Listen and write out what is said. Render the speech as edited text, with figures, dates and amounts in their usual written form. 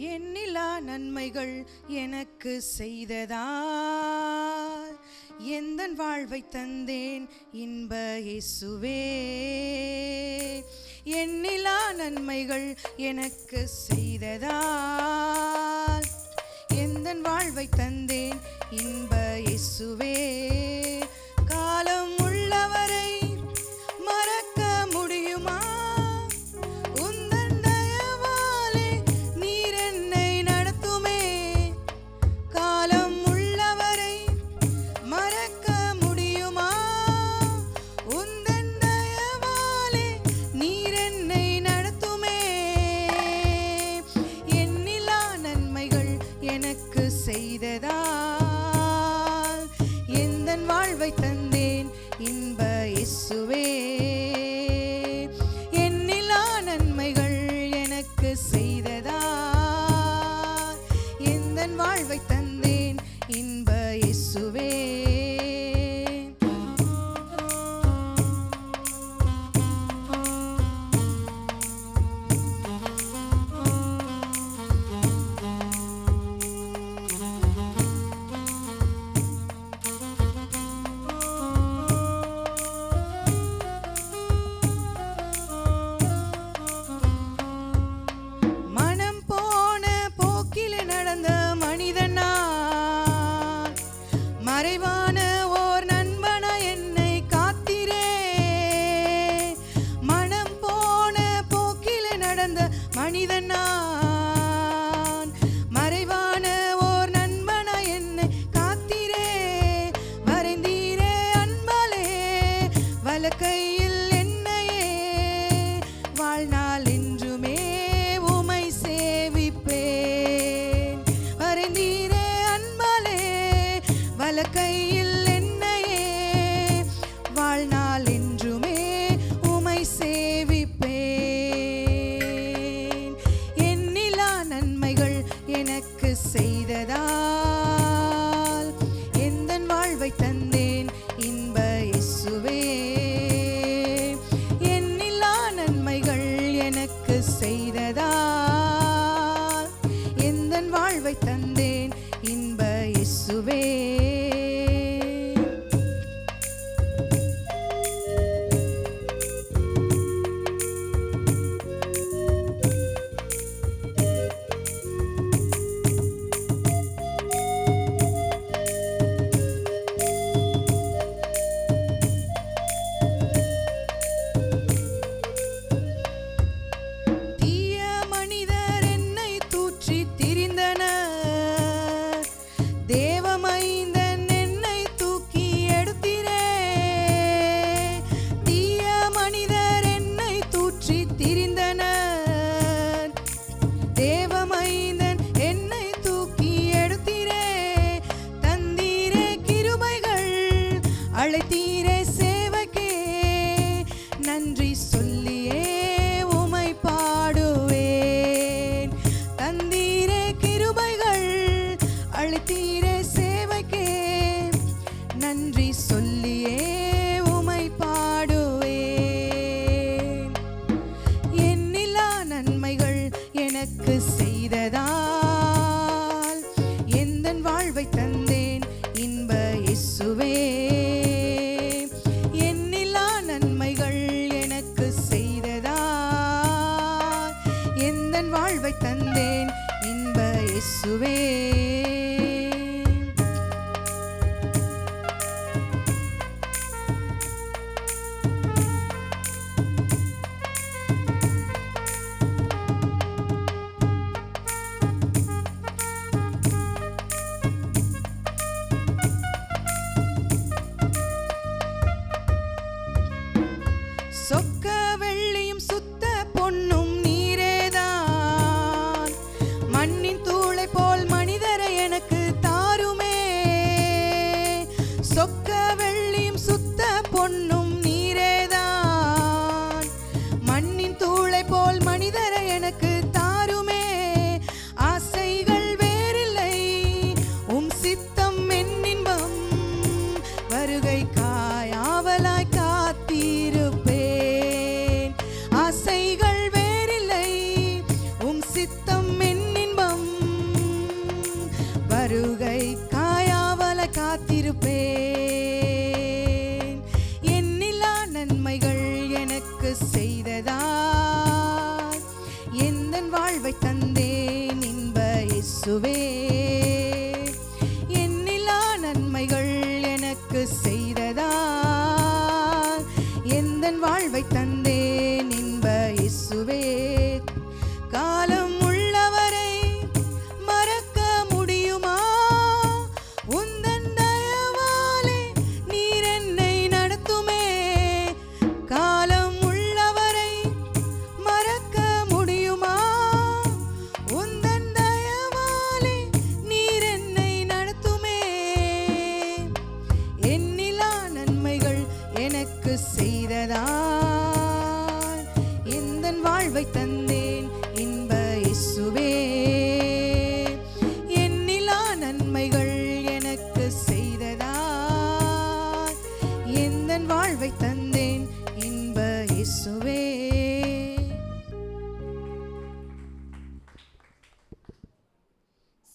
எண்ணிலா நன்மைகள் எனக்கு செய்ததால் எந்தன் வாழ்வை தந்தேன் இன்ப இயேசுவே. எண்ணிலா நன்மைகள் எனக்கு செய்ததால் எந்தன் வாழ்வை தந்தேன் இன்ப இயேசுவே. காலம் உள்ளவரை மறக்க முடியுமா? உந்தன் தயவாலே நீர் என்னை நடத்துமே. காலம் உள்ளவரை மறக்க முடியுமா? உந்தன் தயவாலே நீர் என்னை நடத்துமே. எண்ணிலா நன்மைகள் எனக்கு செய்ததால் எந்தன் வாழ்வை தந்தேன் இன்ப இயேசுவே. எண்ணிலா நன்மைகள் எனக்கு செய்ததால் எந்தன் வாழ்வை தந்தேன் இன்ப இயேசுவே. மறைவான ஓர் நண்பனா என்னை காத்திரே. மனம் போன போக்கில் நடந்த மனிதன் நான். மறைவான ஓர் நண்பனா என்னை காத்திரே. வரைந்தீரே அன்பாலே வலக்கையில் என்னையே. வாழ்நாள் என்றுமே உமை சேவிப்பேன். வரைந்தீரே அன்பாலே வலக்கையில் என்னையே. வாழ்நாள் என்றுமே உமை சேவிப்பேன். எண்ணிலா நன்மைகள் எனக்கு செய்ததால் எந்தன் வாழ்வை தந்தேன் இன்ப இயேசுவே. எண்ணிலா நன்மைகள் எனக்கு செய்ததால் எந்தன் வாழ்வை தந்தேன் இன்ப இயேசுவே. தேவமைந்தன் என்னை தூக்கி எடுத்தீரே. தந்தீரே கிருபைகள் அழைத்தீரே சேவைக்கே. நன்றி சொல்லியே உமை பாடுவேன். தந்தீரே கிருபைகள் அழைத்தீரே சேவைக்கே. நன்றி சொல்லியே உமை பாடுவேன். எண்ணிலா நன்மைகள் எனக்கு செய்ததால் எந்தன் வாழ்வை தந்தேன் இன்ப இயேசுவே. எண்ணிலா நன்மைகள் எனக்கு செய்த வாழ்வை தந்தேன் இன்ப இயேசுவே. காலம் உள்ளவரை மறக்க முடியுமா? உந்தன் தயவாலே நீர் என்னை நடத்துமே. காலம் உள்ளவரை மறக்க முடியுமா? உந்தன் தயவாலே நீர் என்னை நடத்துமே. எண்ணிலா நன்மைகள் எனக்கு செய்ததால் எந்தன் வாழ்வை தந்தேன் இன்ப இயேசுவே. எண்ணிலா நன்மைகள் எனக்கு செய்ததால் எந்தன் வாழ்வை தந்தேன் இன்ப இயேசுவே.